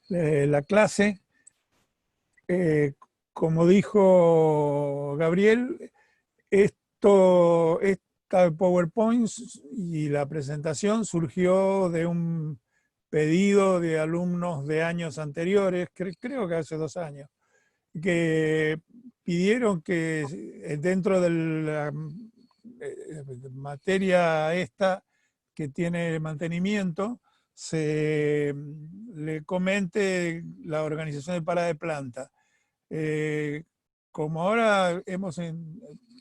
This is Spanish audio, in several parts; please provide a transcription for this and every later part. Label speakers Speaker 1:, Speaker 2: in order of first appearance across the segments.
Speaker 1: la clase. Como dijo Gabriel, esta PowerPoint y la presentación surgió de un pedido de alumnos de años anteriores, creo que hace 2 años, que pidieron que dentro de la materia esta que tiene mantenimiento, se le comente la organización de parada de planta. Como ahora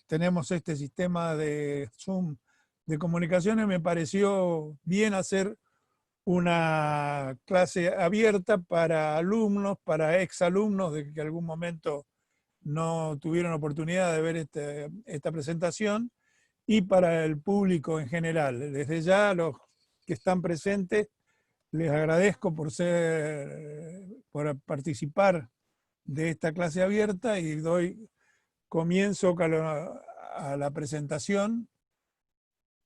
Speaker 1: tenemos este sistema de Zoom de comunicaciones, me pareció bien hacer una clase abierta para alumnos, para exalumnos de que en algún momento no tuvieron oportunidad de ver esta presentación, y para el público en general. Desde ya, los que están presentes, les agradezco por participar de esta clase abierta, y comienzo a la presentación,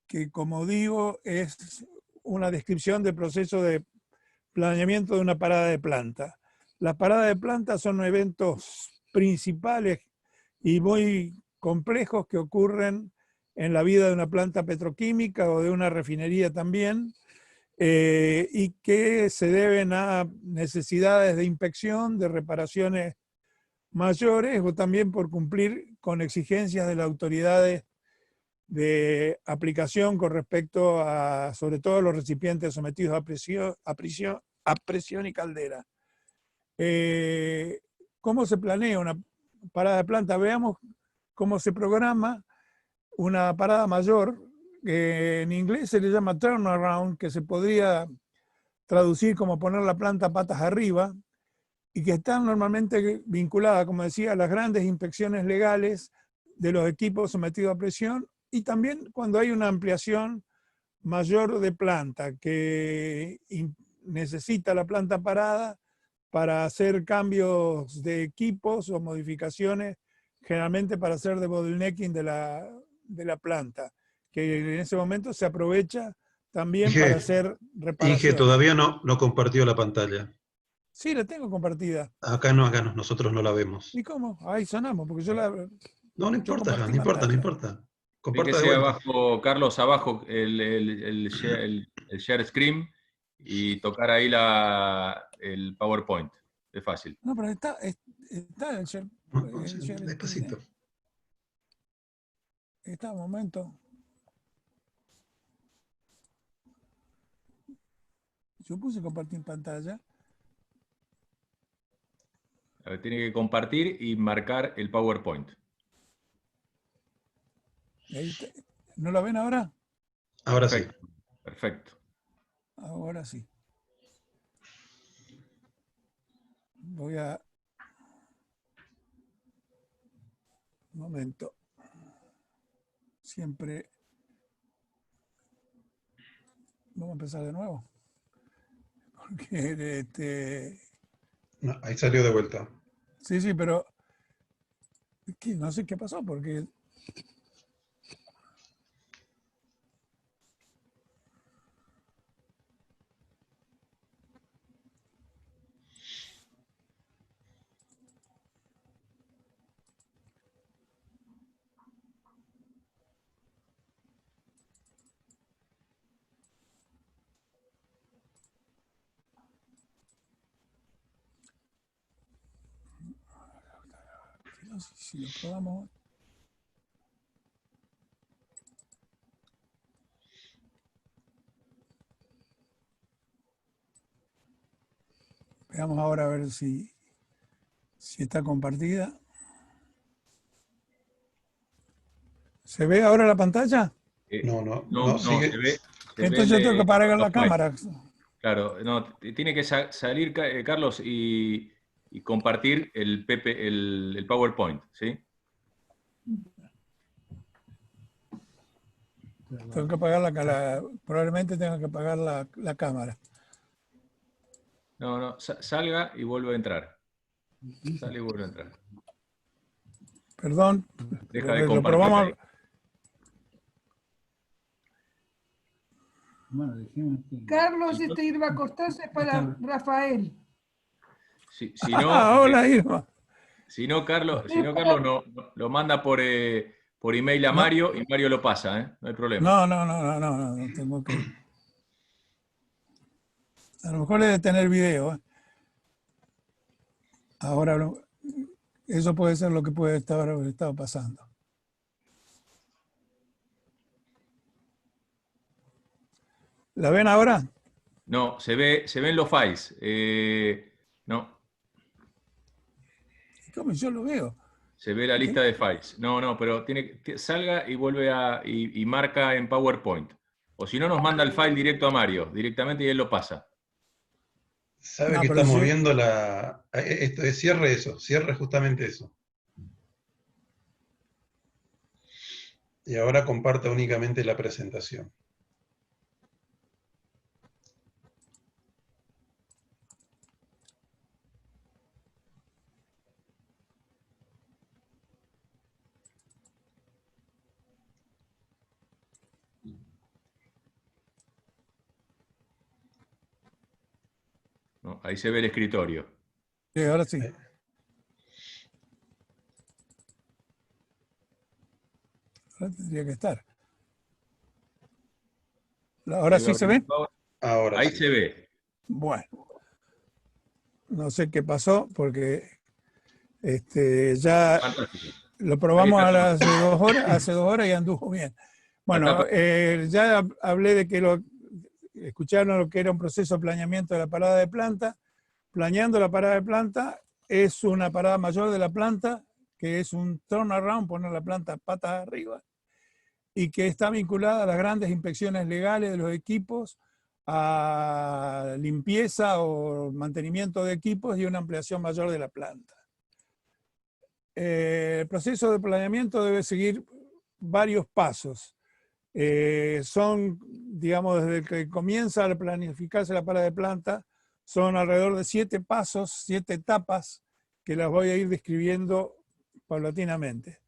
Speaker 1: que, como digo, es una descripción del proceso de planeamiento de una parada de planta. Las paradas de planta son eventos principales y muy complejos que ocurren en la vida de una planta petroquímica o de una refinería también, y que se deben a necesidades de inspección, de reparaciones mayores, o también por cumplir con exigencias de las autoridades de aplicación con respecto a, sobre todo, los recipientes sometidos a presión y caldera. ¿Cómo se planea una parada de planta? Veamos cómo se programa una parada mayor, que en inglés se le llama turnaround, que se podría traducir como poner la planta patas arriba, y que están normalmente vinculadas, como decía, a las grandes inspecciones legales de los equipos sometidos a presión, y también cuando hay una ampliación mayor de planta que necesita la planta parada para hacer cambios de equipos o modificaciones, generalmente para hacer debottlenecking de la planta, que en ese momento se aprovecha también para hacer
Speaker 2: Inge
Speaker 1: reparaciones.
Speaker 2: todavía no compartió la pantalla.
Speaker 1: Sí, la tengo compartida.
Speaker 2: Acá no, nosotros no la vemos.
Speaker 1: ¿Y cómo? Ahí sonamos, porque
Speaker 2: No
Speaker 1: yo
Speaker 2: importa,
Speaker 1: compartí
Speaker 2: no importa, no
Speaker 1: pantalla.
Speaker 2: importa. Comparta de
Speaker 3: Fíjese
Speaker 2: vuelta.
Speaker 3: abajo, Carlos, abajo el share screen y tocar ahí el PowerPoint. Es fácil.
Speaker 1: No, pero está el share
Speaker 2: Despacito.
Speaker 1: screen. Está, un momento. Yo puse compartir pantalla.
Speaker 3: A ver, tiene que compartir y marcar el PowerPoint.
Speaker 1: ¿No lo ven ahora?
Speaker 2: Ahora
Speaker 3: Perfecto,
Speaker 2: sí.
Speaker 3: perfecto.
Speaker 1: Ahora sí. Voy a... Un momento. Siempre... Vamos a empezar de nuevo. Porque
Speaker 2: No, ahí salió de vuelta.
Speaker 1: sí, pero no sé qué pasó, porque no sé si lo probamos. Veamos ahora a ver si está compartida. ¿Se ve ahora la pantalla?
Speaker 2: No, sigue.
Speaker 3: se ve
Speaker 1: Entonces yo tengo que apagar la
Speaker 3: no fue.
Speaker 1: cámara.
Speaker 3: Claro, no, tiene que salir, Carlos, y compartir el PowerPoint, ¿sí?
Speaker 1: Tengo que apagar probablemente tenga que apagar la cámara.
Speaker 3: No, salga y vuelve a entrar. Sale y vuelve a entrar.
Speaker 1: Perdón,
Speaker 3: Deja de
Speaker 1: lo
Speaker 3: compartir
Speaker 1: probamos.
Speaker 3: ahí.
Speaker 4: Carlos, este ir a acostarse para Rafael.
Speaker 3: Si no,
Speaker 1: Hola, Irma.
Speaker 3: si no, Carlos lo manda por email a
Speaker 1: No,
Speaker 3: Mario y Mario lo pasa, ¿eh? No hay problema.
Speaker 1: no, tengo que... A lo mejor debe tener video. Ahora, eso puede ser lo que puede estar pasando. ¿La ven ahora?
Speaker 3: No, se ven los files. No,
Speaker 1: ¿Cómo yo lo veo?
Speaker 3: se ve la lista de files. No, pero salga y vuelve y marca en PowerPoint. O si no, nos manda el file directo a Mario, directamente y él lo pasa.
Speaker 2: Sabe
Speaker 1: No,
Speaker 2: que
Speaker 1: pero
Speaker 2: estamos
Speaker 1: sí.
Speaker 2: viendo cierre eso, cierre justamente eso. Y ahora comparta únicamente la presentación.
Speaker 3: ¿No? Ahí se ve el escritorio.
Speaker 1: Sí, ahora sí. Ahora tendría que estar. ¿Ahora sí se ve?
Speaker 2: Ahora
Speaker 3: Ahí
Speaker 2: sí.
Speaker 3: se ve.
Speaker 1: Bueno. No sé qué pasó porque ya
Speaker 3: Fantástico.
Speaker 1: lo probamos
Speaker 3: Ahí está.
Speaker 1: hace 2 horas y anduvo bien. Bueno,
Speaker 3: Está
Speaker 1: ya hablé de que escucharon lo que era un proceso de planeamiento de la parada de planta. Planeando la parada de planta es una parada mayor de la planta, que es un turnaround, poner la planta patas arriba, y que está vinculada a las grandes inspecciones legales de los equipos, a limpieza o mantenimiento de equipos y una ampliación mayor de la planta. El proceso de planeamiento debe seguir varios pasos. Son, digamos, desde que comienza a planificarse la parada de planta, son alrededor de 7 pasos, 7 etapas, que las voy a ir describiendo paulatinamente.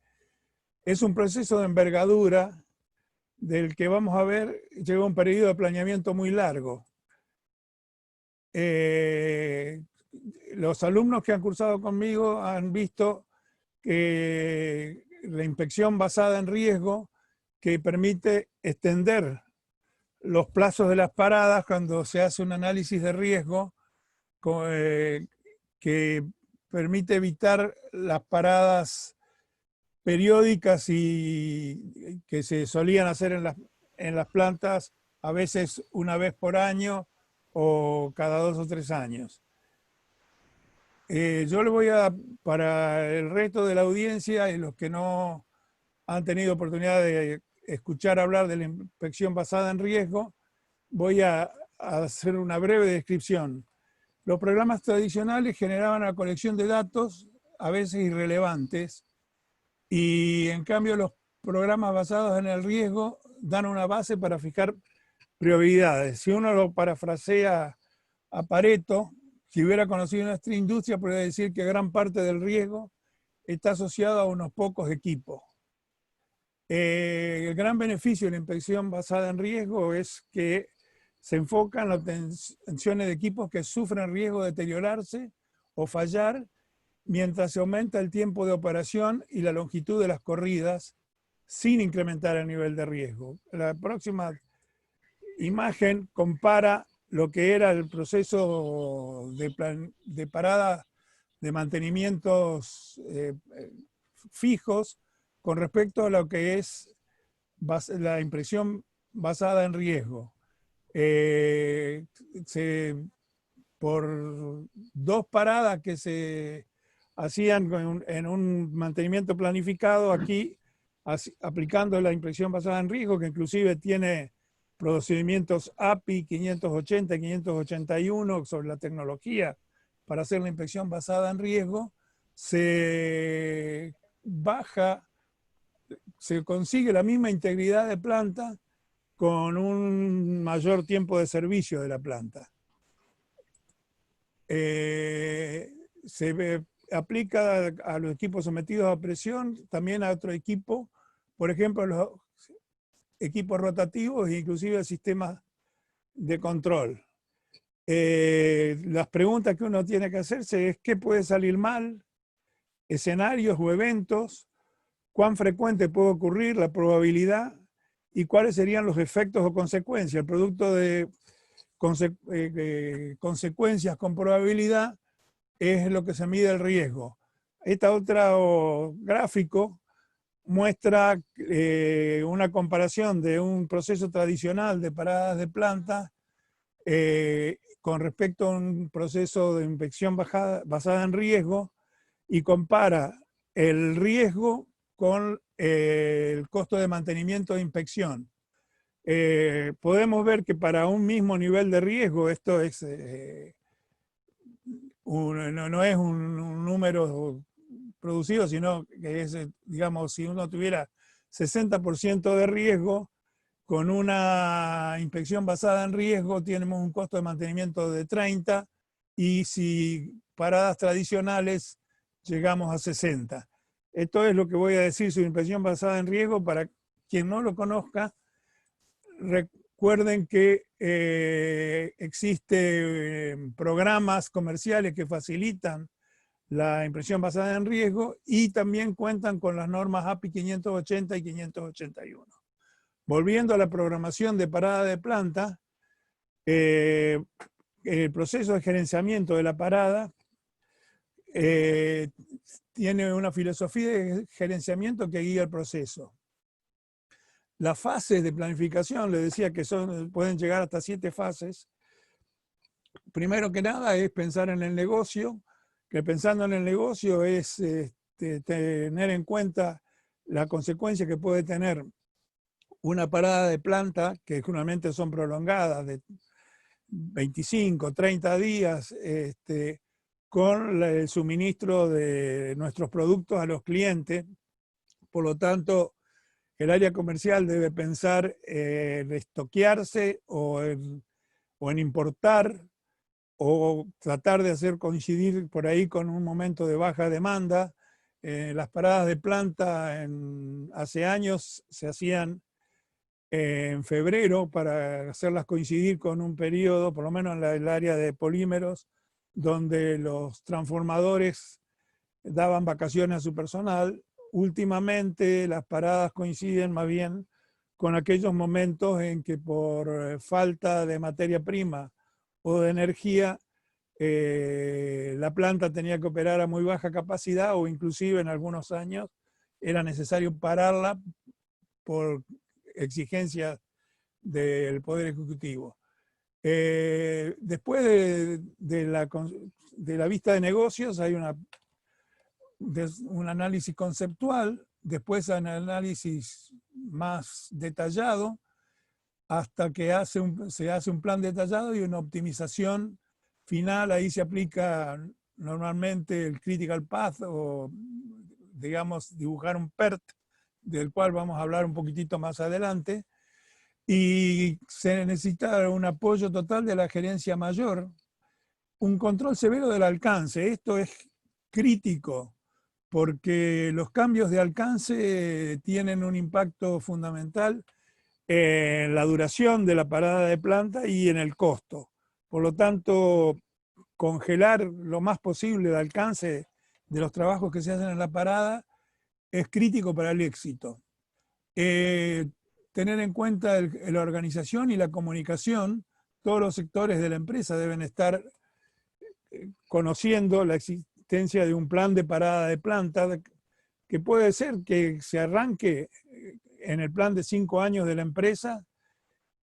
Speaker 1: Es un proceso de envergadura del que vamos a ver, lleva un periodo de planeamiento muy largo. Los alumnos que han cursado conmigo han visto que la inspección basada en riesgo, que permite extender los plazos de las paradas cuando se hace un análisis de riesgo, que permite evitar las paradas periódicas y que se solían hacer en las plantas a veces una vez por año o cada 2 o 3 años. Yo le voy para el resto de la audiencia y los que no han tenido oportunidad de escuchar hablar de la inspección basada en riesgo, voy a hacer una breve descripción. Los programas tradicionales generaban una colección de datos, a veces irrelevantes, y en cambio los programas basados en el riesgo dan una base para fijar prioridades. Si uno lo parafrasea a Pareto, si hubiera conocido nuestra industria, podría decir que gran parte del riesgo está asociado a unos pocos equipos. El gran beneficio de la inspección basada en riesgo es que se enfoca en la obtención de equipos que sufren riesgo de deteriorarse o fallar, mientras se aumenta el tiempo de operación y la longitud de las corridas sin incrementar el nivel de riesgo. La próxima imagen compara lo que era el proceso de parada de mantenimientos fijos con respecto a lo que es la impresión basada en riesgo. Por 2 paradas que se hacían en un mantenimiento planificado, aquí aplicando la impresión basada en riesgo, que inclusive tiene procedimientos API 580 y 581 sobre la tecnología para hacer la inspección basada en riesgo, se consigue la misma integridad de planta con un mayor tiempo de servicio de la planta. Se aplica a los equipos sometidos a presión, también a otro equipo, por ejemplo, los equipos rotativos e inclusive sistemas de control. Las preguntas que uno tiene que hacerse es qué puede salir mal, escenarios o eventos, cuán frecuente puede ocurrir, la probabilidad y cuáles serían los efectos o consecuencias. El producto de consecuencias con probabilidad es lo que se mide el riesgo. Esta otra gráfico muestra una comparación de un proceso tradicional de paradas de plantas con respecto a un proceso de inspección basada en riesgo y compara el riesgo con el costo de mantenimiento de inspección. Podemos ver que para un mismo nivel de riesgo, esto es, no es un número producido, sino que es, digamos, si uno tuviera 60% de riesgo, con una inspección basada en riesgo tenemos un costo de mantenimiento de 30, y si paradas tradicionales llegamos a 60. Esto es lo que voy a decir sobre inspección basada en riesgo. Para quien no lo conozca, recuerden que existen programas comerciales que facilitan la impresión basada en riesgo y también cuentan con las normas API 580 y 581. Volviendo a la programación de parada de planta, el proceso de gerenciamiento de la parada tiene una filosofía de gerenciamiento que guía el proceso. Las fases de planificación, les decía que pueden llegar hasta 7 fases. Primero que nada es pensar en el negocio, que pensando en el negocio es tener en cuenta la consecuencia que puede tener una parada de planta, que generalmente son prolongadas de 25, 30 días, con el suministro de nuestros productos a los clientes. Por lo tanto, el área comercial debe pensar en estoquearse o en importar, o tratar de hacer coincidir por ahí con un momento de baja demanda. Las paradas de planta hace años se hacían en febrero para hacerlas coincidir con un periodo, por lo menos en el área de polímeros, donde los transformadores daban vacaciones a su personal. Últimamente las paradas coinciden más bien con aquellos momentos en que por falta de materia prima o de energía, la planta tenía que operar a muy baja capacidad, o inclusive en algunos años era necesario pararla por exigencias del Poder Ejecutivo. Después de la vista de negocios hay un análisis conceptual, después un análisis más detallado, hasta que se hace un plan detallado y una optimización final. Ahí se aplica normalmente el critical path, o digamos dibujar un PERT, del cual vamos a hablar un poquitito más adelante, y se necesita un apoyo total de la gerencia mayor, un control severo del alcance. Esto es crítico porque los cambios de alcance tienen un impacto fundamental en la duración de la parada de planta y en el costo. Por lo tanto, congelar lo más posible el alcance de los trabajos que se hacen en la parada es crítico para el éxito. Tener en cuenta la organización y la comunicación. Todos los sectores de la empresa deben estar conociendo la existencia de un plan de parada de planta, que puede ser que se arranque en el plan de 5 años de la empresa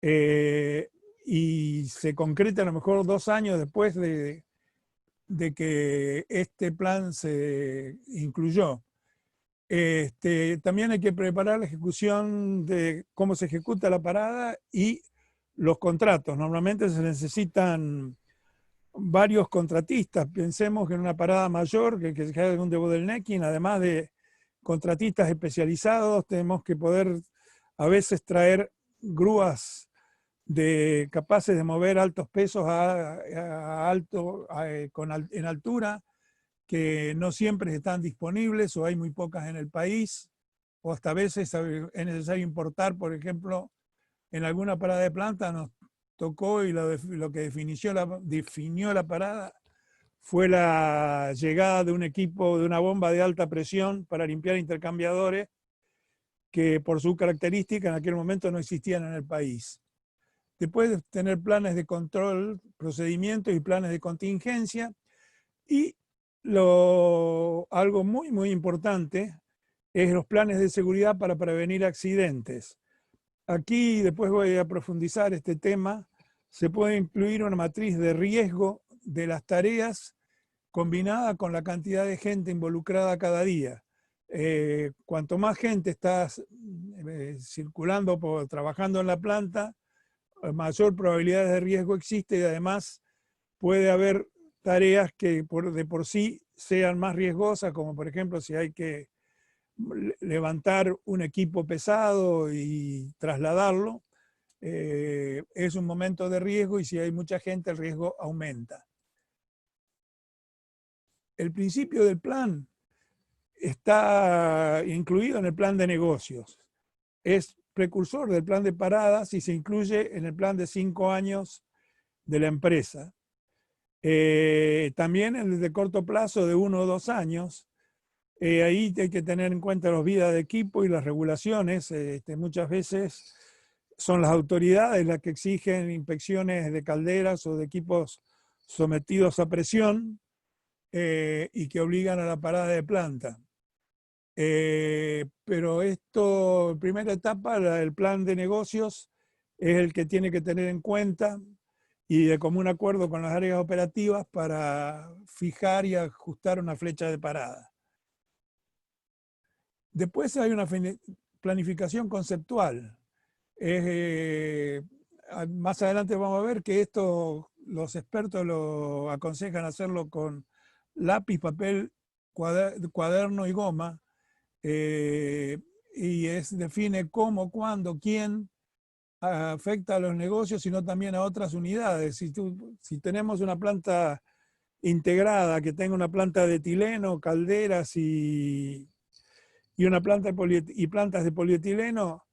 Speaker 1: y se concrete a lo mejor 2 años después de que este plan se incluyó. También hay que preparar la ejecución de cómo se ejecuta la parada y los contratos. Normalmente se necesitan varios contratistas. Pensemos que en una parada mayor que se haga un debottlenecking, además de contratistas especializados, tenemos que poder a veces traer grúas capaces de mover altos pesos en altura, que no siempre están disponibles o hay muy pocas en el país, o hasta a veces es necesario importar. Por ejemplo, en alguna parada de planta nos tocó y lo que definió la parada fue la llegada de un equipo, de una bomba de alta presión para limpiar intercambiadores que por su característica en aquel momento no existían en el país. Después de tener planes de control, procedimientos y planes de contingencia, y algo muy, muy importante es los planes de seguridad para prevenir accidentes. Aquí, después voy a profundizar este tema, se puede incluir una matriz de riesgo de las tareas combinada con la cantidad de gente involucrada cada día. Cuanto más gente está circulando, trabajando en la planta, mayor probabilidad de riesgo existe, y además puede haber tareas que de por sí sean más riesgosas, como por ejemplo si hay que levantar un equipo pesado y trasladarlo, es un momento de riesgo, y si hay mucha gente el riesgo aumenta. El principio del plan está incluido en el plan de negocios. Es precursor del plan de paradas y se incluye en el plan de 5 años de la empresa. También en el de corto plazo de 1 o 2 años. Ahí hay que tener en cuenta los vidas de equipo y las regulaciones. Muchas veces son las autoridades las que exigen inspecciones de calderas o de equipos sometidos a presión y que obligan a la parada de planta. Pero esto, en primera etapa, el plan de negocios es el que tiene que tener en cuenta y de común acuerdo con las áreas operativas para fijar y ajustar una flecha de parada. Después hay una planificación conceptual. Más adelante vamos a ver que esto los expertos lo aconsejan hacerlo con lápiz, papel, cuaderno y goma, y define cómo, cuándo, quién afecta a los negocios, sino también a otras unidades. Si tenemos una planta integrada que tenga una planta de etileno, calderas y una planta y plantas de polietileno,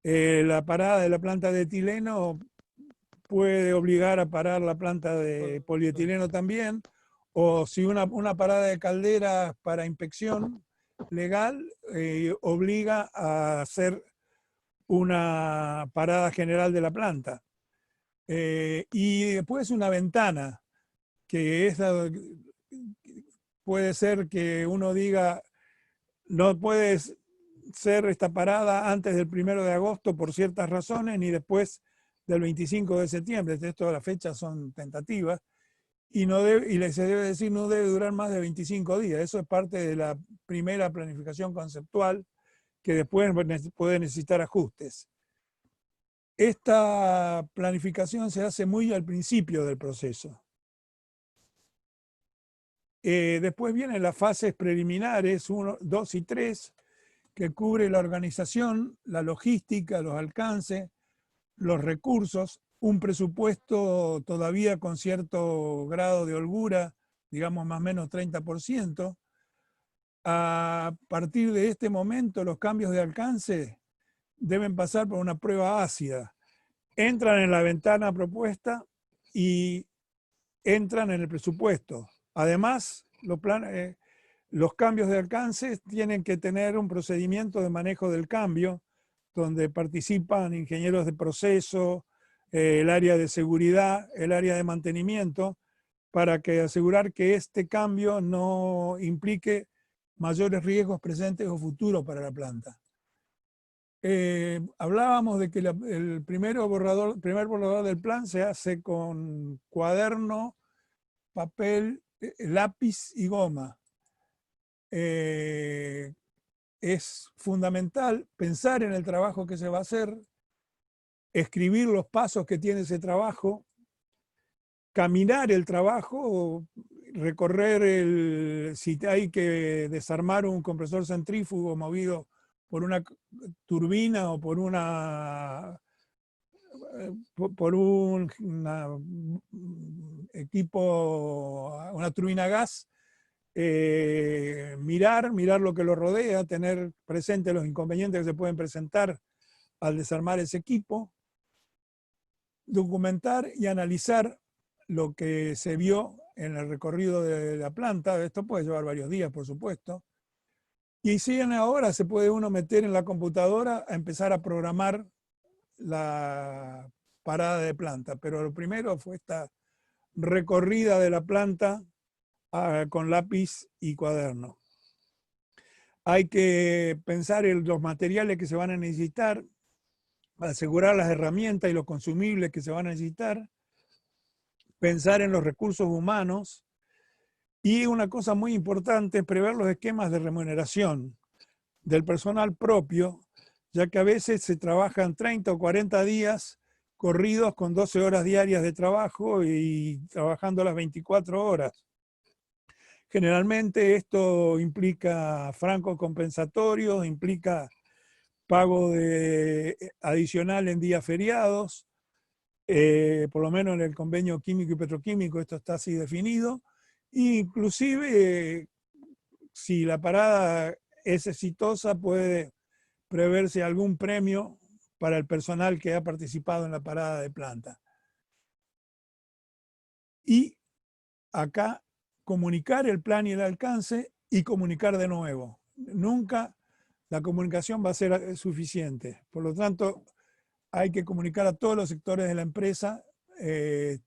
Speaker 1: la parada de la planta de etileno puede obligar a parar la planta de polietileno también, o si una parada de calderas para inspección legal obliga a hacer una parada general de la planta. Y después una ventana, que puede ser que uno diga, no puede ser esta parada antes del 1 de agosto por ciertas razones, ni después del 25 de septiembre. Todas las fechas son tentativas, y se debe decir no debe durar más de 25 días. Eso es parte de la primera planificación conceptual, que después puede necesitar ajustes. Esta planificación se hace muy al principio del proceso. Después vienen las fases preliminares, 1, 2 y 3, que cubre la organización, la logística, los alcances, los recursos, un presupuesto todavía con cierto grado de holgura, digamos más o menos 30%. A partir de este momento, los cambios de alcance deben pasar por una prueba ácida. Entran en la ventana propuesta y entran en el presupuesto. Además, los cambios de alcance tienen que tener un procedimiento de manejo del cambio, donde participan ingenieros de proceso, el área de seguridad, el área de mantenimiento, para asegurar que este cambio no implique mayores riesgos presentes o futuros para la planta. Hablábamos de que el primer borrador del plan se hace con cuaderno, papel, lápiz y goma. Es fundamental pensar en el trabajo que se va a hacer, escribir los pasos que tiene ese trabajo, caminar el trabajo, recorrer si hay que desarmar un compresor centrífugo movido por una turbina o por un equipo, una turbina a gas, mirar lo que lo rodea, tener presente los inconvenientes que se pueden presentar al desarmar ese equipo. documentar y analizar lo que se vio en el recorrido de la planta. Esto puede llevar varios días, por supuesto. Y si ahora se puede uno meter en la computadora a empezar a programar la parada de planta. Pero lo primero fue esta recorrida de la planta con lápiz y cuaderno. Hay que pensar en los materiales que se van a necesitar, asegurar las herramientas y los consumibles que se van a necesitar, pensar en los recursos humanos y una cosa muy importante es prever los esquemas de remuneración del personal propio, ya que a veces se trabajan 30 o 40 días corridos con 12 horas diarias de trabajo y trabajando las 24 horas. Generalmente esto implica francos compensatorios, implica pago adicional en días feriados, por lo menos en el convenio químico y petroquímico esto está así definido, e inclusive si la parada es exitosa puede preverse algún premio para el personal que ha participado en la parada de planta. Y acá comunicar el plan y el alcance y comunicar de nuevo. Nunca la comunicación va a ser suficiente. Por lo tanto, hay que comunicar a todos los sectores de la empresa el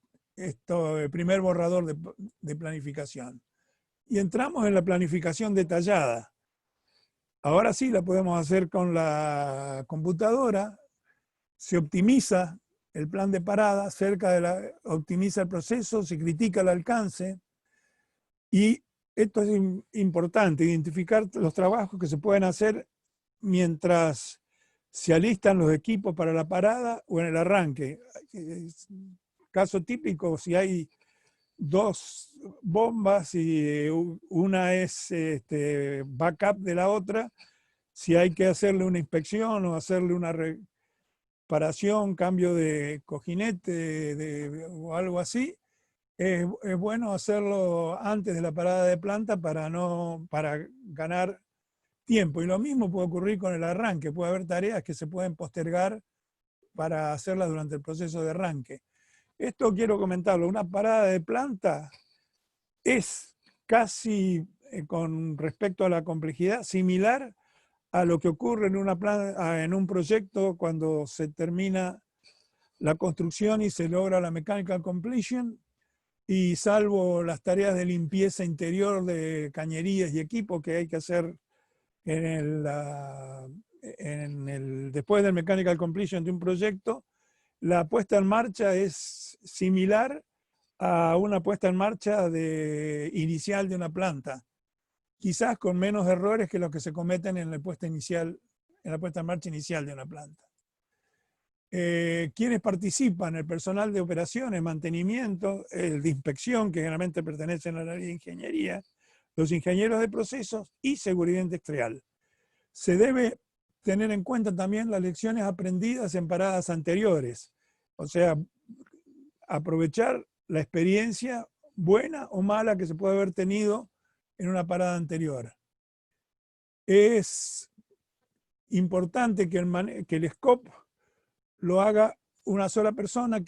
Speaker 1: primer borrador de planificación. Y entramos en la planificación detallada. Ahora sí la podemos hacer con la computadora. Se optimiza el plan de parada, optimiza el proceso, se critica el alcance. Y esto es importante, identificar los trabajos que se pueden hacer mientras se alistan los equipos para la parada o en el arranque. Caso típico, si hay 2 bombas y una es backup de la otra, si hay que hacerle una inspección o hacerle una reparación, cambio de cojinete o algo así, es bueno hacerlo antes de la parada de planta para ganar tiempo. Y lo mismo puede ocurrir con el arranque. Puede haber tareas que se pueden postergar para hacerlas durante el proceso de arranque. Esto quiero comentarlo. Una parada de planta es casi, con respecto a la complejidad, similar a lo que ocurre en un proyecto cuando se termina la construcción y se logra la mechanical completion. Y salvo las tareas de limpieza interior de cañerías y equipo que hay que hacer después del mechanical completion de un proyecto, la puesta en marcha es similar a una puesta en marcha inicial de una planta, quizás con menos errores que los que se cometen en la puesta en marcha inicial de una planta. ¿Quiénes participan? El personal de operaciones, mantenimiento, el de inspección, que generalmente pertenecen al área de ingeniería, los ingenieros de procesos y seguridad industrial. Se debe tener en cuenta también las lecciones aprendidas en paradas anteriores, o sea, aprovechar la experiencia buena o mala que se puede haber tenido en una parada anterior. Es importante que el scope lo haga una sola persona,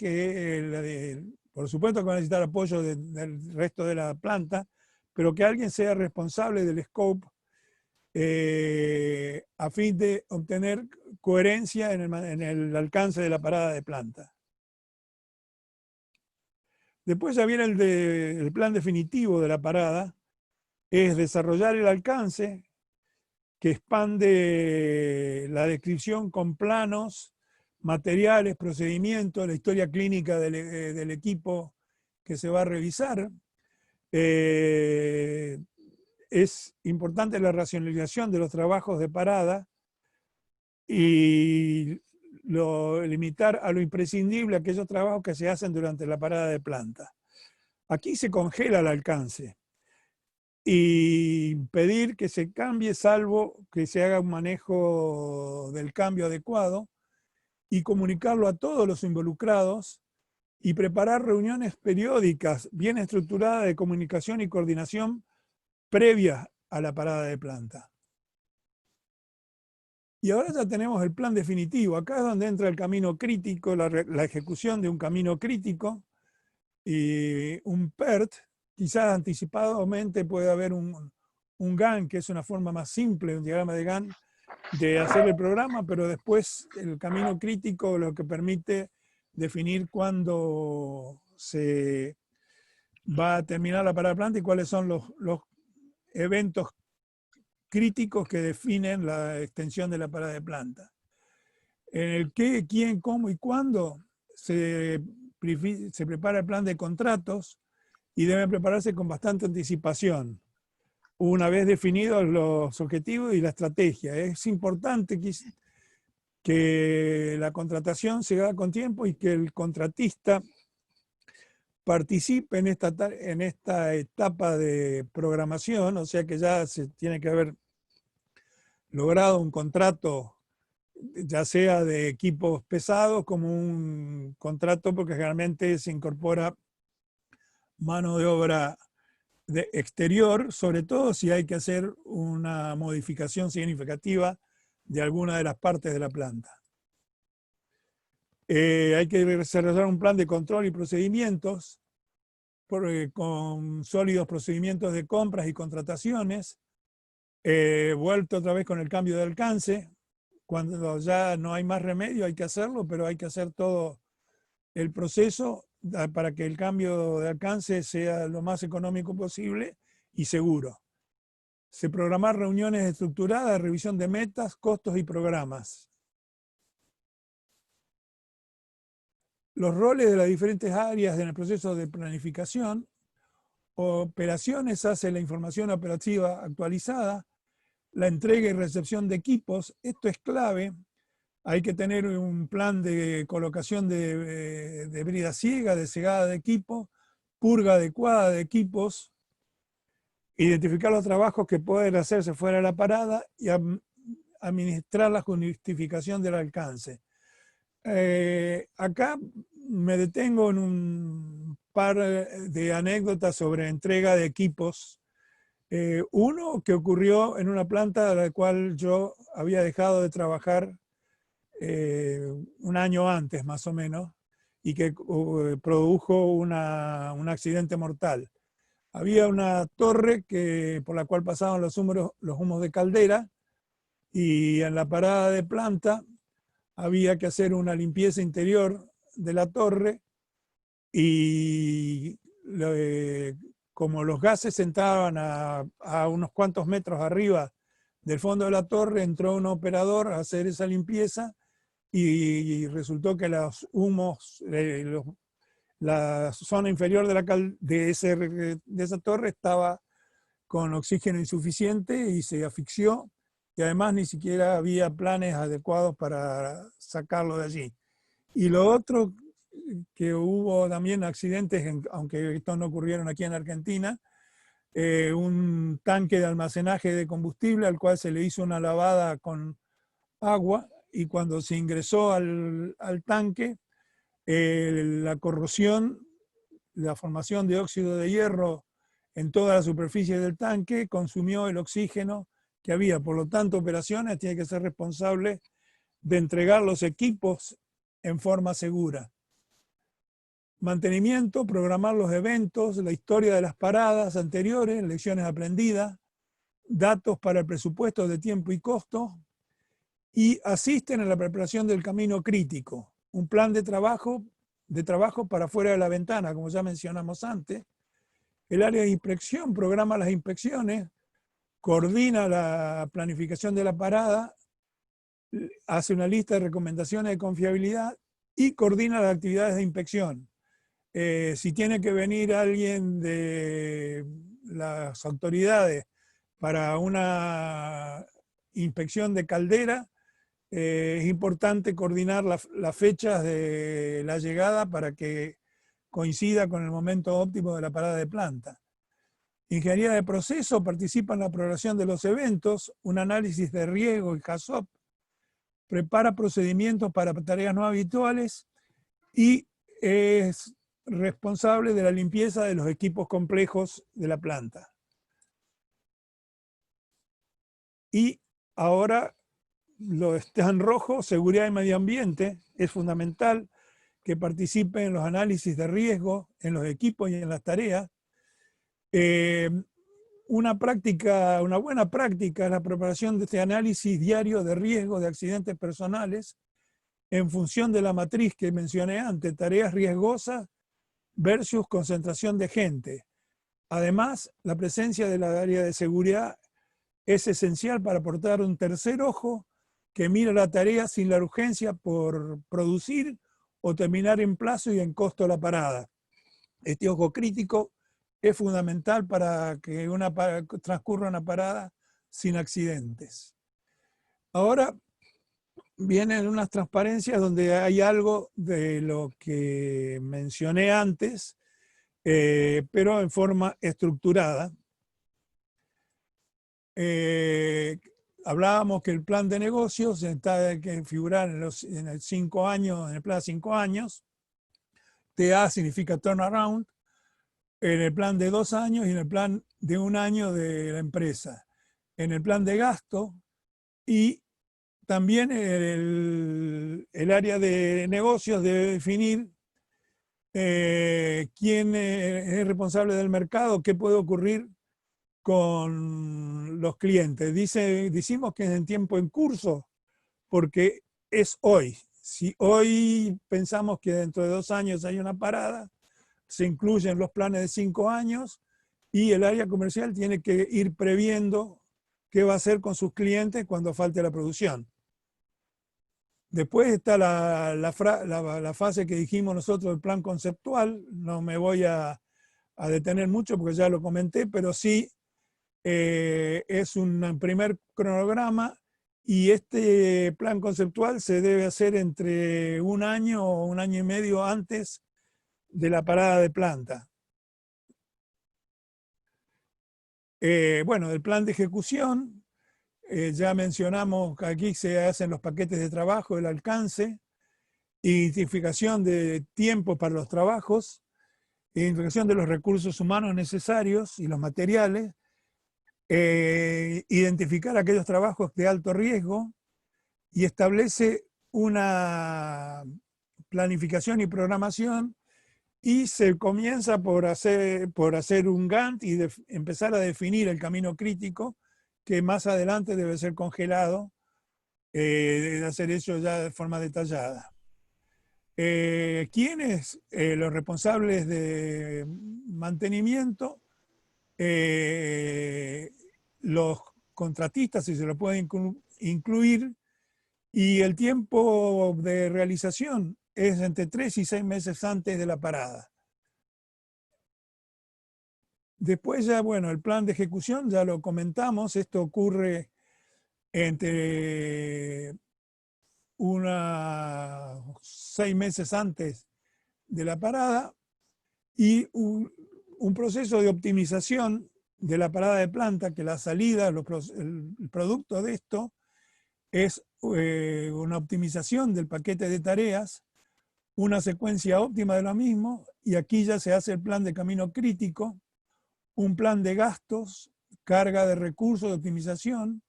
Speaker 1: por supuesto que va a necesitar apoyo del resto de la planta, pero que alguien sea responsable del scope a fin de obtener coherencia en el alcance de la parada de planta. Después ya viene el plan definitivo de la parada, es desarrollar el alcance, que expande la descripción con planos, materiales, procedimientos, la historia clínica del equipo que se va a revisar. Es importante la racionalización de los trabajos de parada y limitar a lo imprescindible aquellos trabajos que se hacen durante la parada de planta. Aquí se congela el alcance y pedir que se cambie salvo que se haga un manejo del cambio adecuado y comunicarlo a todos los involucrados y preparar reuniones periódicas bien estructuradas de comunicación y coordinación previas a la parada de planta. Y ahora ya tenemos el plan definitivo. Acá es donde entra el camino crítico, la ejecución de un camino crítico y un PERT. Quizás anticipadamente puede haber un GAN, que es una forma más simple, un diagrama de GAN, de hacer el programa, pero después el camino crítico lo que permite definir cuándo se va a terminar la parada de planta y cuáles son los eventos críticos que definen la extensión de la parada de planta. En el qué, quién, cómo y cuándo se prepara el plan de contratos y debe prepararse con bastante anticipación, una vez definidos los objetivos y la estrategia. Es importante que la contratación se haga con tiempo y que el contratista participe en esta etapa de programación, o sea que ya se tiene que haber logrado un contrato, ya sea de equipos pesados como un contrato, porque generalmente se incorpora mano de obra exterior, sobre todo si hay que hacer una modificación significativa de alguna de las partes de la planta. Hay que desarrollar un plan de control y procedimientos con sólidos procedimientos de compras y contrataciones, vuelto otra vez con el cambio de alcance. Cuando ya no hay más remedio hay que hacerlo, pero hay que hacer todo el proceso para que el cambio de alcance sea lo más económico posible y seguro. Se programar reuniones estructuradas, revisión de metas, costos y programas. Los roles de las diferentes áreas en el proceso de planificación. Operaciones hace la información operativa actualizada. La entrega y recepción de equipos. Esto es clave. Hay que tener un plan de colocación de brida ciega, de cegada de equipo, purga adecuada de equipos, identificar los trabajos que pueden hacerse fuera de la parada y administrar con justificación del alcance. Acá me detengo en un par de anécdotas sobre entrega de equipos. Uno que ocurrió en una planta a la cual yo había dejado de trabajar un año antes más o menos, y que produjo un accidente mortal. Había una torre por la cual pasaban los humos de caldera, y en la parada de planta había que hacer una limpieza interior de la torre, y como los gases entraban a unos cuantos metros arriba del fondo de la torre, entró un operador a hacer esa limpieza y resultó que los humos, la zona inferior de esa torre estaba con oxígeno insuficiente y se asfixió, y además ni siquiera había planes adecuados para sacarlo de allí. Y lo otro, que hubo también accidentes, aunque estos no ocurrieron aquí en Argentina, un tanque de almacenaje de combustible al cual se le hizo una lavada con agua, y cuando se ingresó al tanque, la corrosión, la formación de óxido de hierro en toda la superficie del tanque consumió el oxígeno que había. Por lo tanto, operaciones tiene que ser responsable de entregar los equipos en forma segura. Mantenimiento, programar los eventos, la historia de las paradas anteriores, lecciones aprendidas, datos para el presupuesto de tiempo y costo, y asisten a la preparación del camino crítico, un plan de trabajo para fuera de la ventana, como ya mencionamos antes. El área de inspección programa las inspecciones, coordina la planificación de la parada, hace una lista de recomendaciones de confiabilidad y coordina las actividades de inspección. Si tiene que venir alguien de las autoridades para una inspección de caldera, es importante coordinar las fechas de la llegada para que coincida con el momento óptimo de la parada de planta. Ingeniería de proceso participa en la programación de los eventos, un análisis de riesgo y HACCP, prepara procedimientos para tareas no habituales y es responsable de la limpieza de los equipos complejos de la planta. Y ahora lo está en rojo, seguridad y medio ambiente. Es fundamental que participe en los análisis de riesgo, en los equipos y en las tareas. Una buena práctica es la preparación de este análisis diario de riesgo de accidentes personales en función de la matriz que mencioné antes, tareas riesgosas versus concentración de gente. Además, la presencia de la área de seguridad es esencial para aportar un tercer ojo que mira la tarea sin la urgencia por producir o terminar en plazo y en costo de la parada. Este ojo crítico es fundamental para que transcurra una parada sin accidentes. Ahora vienen unas transparencias donde hay algo de lo que mencioné antes, pero en forma estructurada. Hablábamos que el plan de negocios está que figurar en el 5 años, en el plan de 5 años. TA significa turnaround, en el plan de 2 años y en el plan de 1 año de la empresa. En el plan de gasto y también el área de negocios debe definir quién es responsable del mercado, qué puede ocurrir con los clientes. Decimos que es en tiempo en curso, porque es hoy. Si hoy pensamos que dentro de 2 años hay una parada, se incluyen los planes de 5 años y el área comercial tiene que ir previendo qué va a hacer con sus clientes cuando falte la producción. Después está la fase que dijimos nosotros del plan conceptual. No me voy a detener mucho porque ya lo comenté, pero sí es un primer cronograma y este plan conceptual se debe hacer entre 1 año o 1 año y medio antes de la parada de planta. Bueno, el plan de ejecución, ya mencionamos que aquí se hacen los paquetes de trabajo, el alcance, identificación de tiempo para los trabajos, identificación de los recursos humanos necesarios y los materiales, identificar aquellos trabajos de alto riesgo y establece una planificación y programación y se comienza por hacer un Gantt y empezar a definir el camino crítico que más adelante debe ser congelado, de hacer eso ya de forma detallada. ¿Quiénes? Los responsables de mantenimiento, los contratistas, si se lo pueden incluir, y el tiempo de realización es entre 3 y 6 meses antes de la parada. Después ya, bueno, el plan de ejecución ya lo comentamos, esto ocurre entre 6 meses antes de la parada y un proceso de optimización de la parada de planta, que la salida, el producto de esto es una optimización del paquete de tareas, una secuencia óptima de lo mismo, y aquí ya se hace el plan de camino crítico, un plan de gastos, carga de recursos de optimización,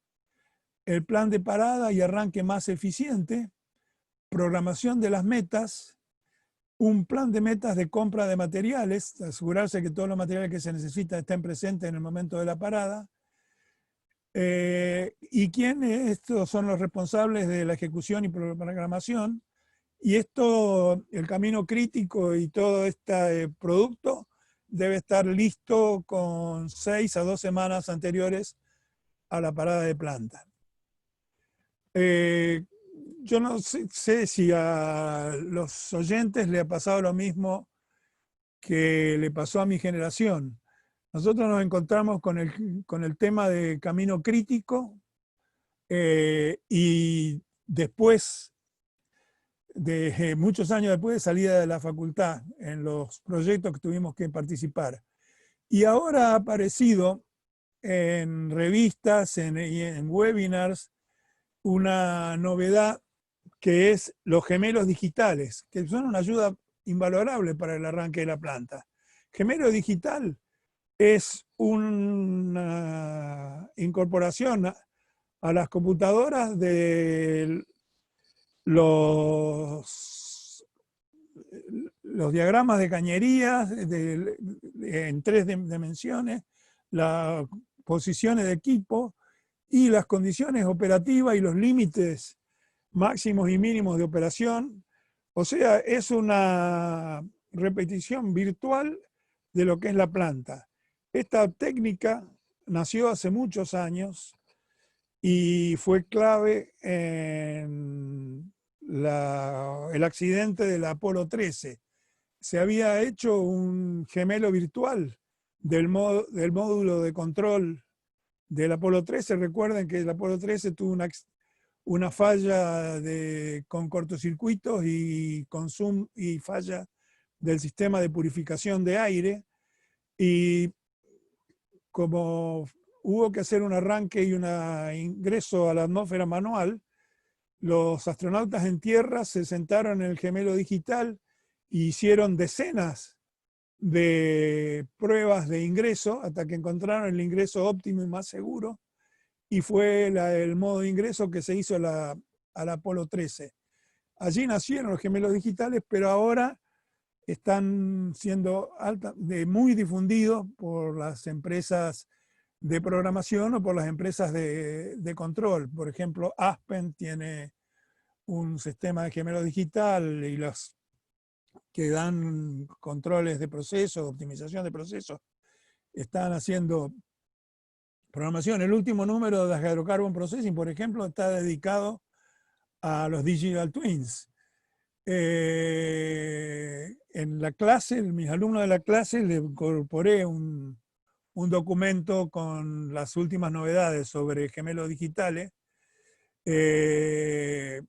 Speaker 1: el plan de parada y arranque más eficiente, programación de las metas, un plan de metas de compra de materiales, asegurarse que todos los materiales que se necesitan estén presentes en el momento de la parada. ¿Y quiénes? Estos son los responsables de la ejecución y programación. Y esto, el camino crítico y todo este producto debe estar listo con 6 a 2 semanas anteriores a la parada de planta. Yo no sé si a los oyentes le ha pasado lo mismo que le pasó a mi generación. Nosotros nos encontramos con el tema de camino crítico y después, muchos años después de salida de la facultad, en los proyectos que tuvimos que participar. Y ahora ha aparecido en revistas y en webinars una novedad que es los gemelos digitales, que son una ayuda invalorable para el arranque de la planta. Gemelo digital es una incorporación a las computadoras de los diagramas de cañerías en 3 dimensiones, las posiciones de equipo y las condiciones operativas y los límites máximos y mínimos de operación. O sea, es una repetición virtual de lo que es la planta. Esta técnica nació hace muchos años y fue clave en el accidente del Apolo 13. Se había hecho un gemelo virtual del módulo de control del Apolo 13. Recuerden que el Apolo 13 tuvo una falla con cortocircuitos y falla del sistema de purificación de aire, y como hubo que hacer un arranque y un ingreso a la atmósfera manual, los astronautas en tierra se sentaron en el gemelo digital e hicieron decenas de pruebas de ingreso hasta que encontraron el ingreso óptimo y más seguro, y fue el modo de ingreso que se hizo al Apolo 13. Allí nacieron los gemelos digitales, pero ahora están siendo muy difundidos por las empresas de programación o por las empresas de control. Por ejemplo, Aspen tiene un sistema de gemelo digital, y los que dan controles de procesos, optimización de procesos, están haciendo programación. El último número de Hydrocarbon Processing, por ejemplo, está dedicado a los Digital Twins. En la clase, mis alumnos de la clase, le incorporé un documento con las últimas novedades sobre gemelos digitales. Y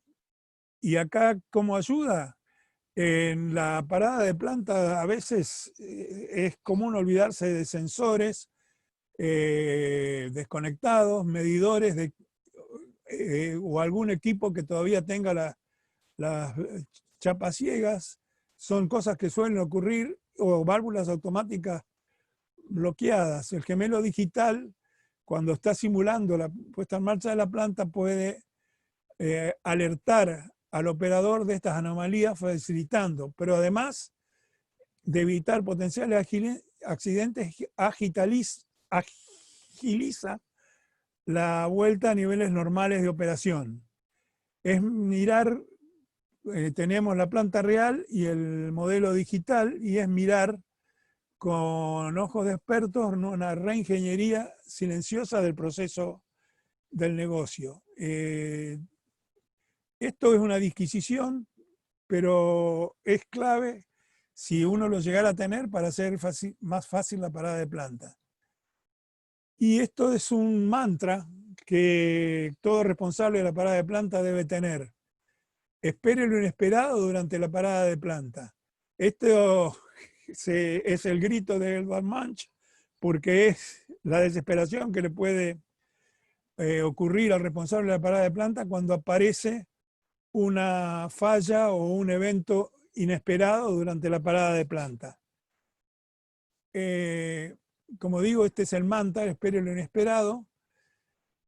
Speaker 1: acá, como ayuda, en la parada de planta a veces es común olvidarse de sensores desconectados, medidores o algún equipo que todavía tenga las chapas ciegas. Son cosas que suelen ocurrir, o válvulas automáticas bloqueadas. El gemelo digital, cuando está simulando la puesta en marcha de la planta, puede alertar al operador de estas anomalías, facilitando, pero además de evitar potenciales accidentes, agiliza la vuelta a niveles normales de operación. Es mirar, tenemos la planta real y el modelo digital, y es mirar con ojos de expertos una reingeniería silenciosa del proceso del negocio. Esto es una disquisición, pero es clave si uno lo llegara a tener para hacer más fácil la parada de planta. Y esto es un mantra que todo responsable de la parada de planta debe tener. Espere lo inesperado durante la parada de planta. Esto es el grito de Edvard Munch, porque es la desesperación que le puede ocurrir al responsable de la parada de planta cuando aparece una falla o un evento inesperado durante la parada de planta. Como digo, este es el mantra, espere lo inesperado.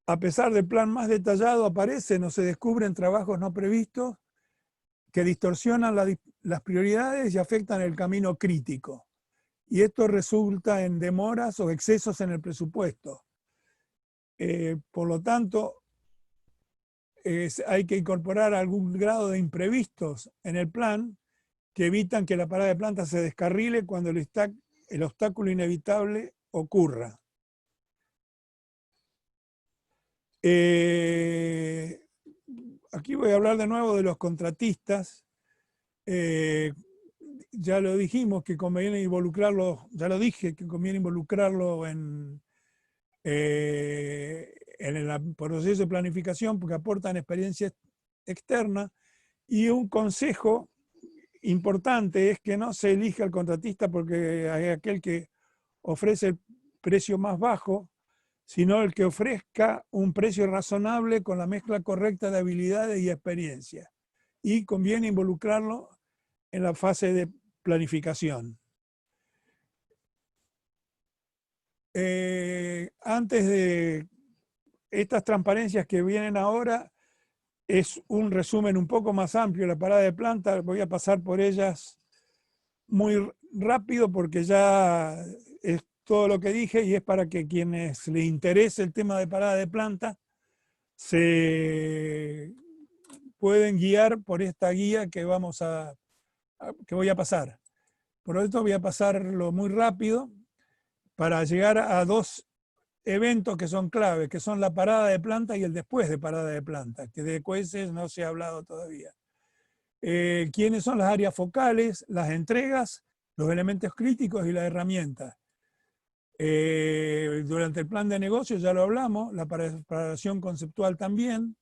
Speaker 1: A pesar del plan más detallado, aparecen o se descubren trabajos no previstos que distorsionan las prioridades y afectan el camino crítico. Y esto resulta en demoras o excesos en el presupuesto. Por lo tanto, hay que incorporar algún grado de imprevistos en el plan que evitan que la parada de planta se descarrile cuando el obstáculo inevitable ocurra. Aquí voy a hablar de nuevo de los contratistas. Ya lo dijimos que conviene involucrarlo, ya lo dije que conviene involucrarlo en el proceso de planificación, porque aportan experiencia externa. Y un consejo importante es que no se elija al contratista porque hay aquel que ofrece el precio más bajo, sino el que ofrezca un precio razonable con la mezcla correcta de habilidades y experiencia. Y conviene involucrarlo en la fase de planificación. Antes de estas transparencias que vienen ahora es un resumen un poco más amplio de la parada de planta. Voy a pasar por ellas muy rápido porque ya es todo lo que dije y es para que quienes les interese el tema de parada de planta se pueden guiar por esta guía que que voy a pasar. Por esto voy a pasarlo muy rápido para llegar a dos eventos que son claves, que son la parada de planta y el después de parada de planta, que de COESES no se ha hablado todavía. ¿Quiénes son las áreas focales, las entregas, los elementos críticos y las herramientas? Durante el plan de negocio ya lo hablamos, la preparación conceptual también.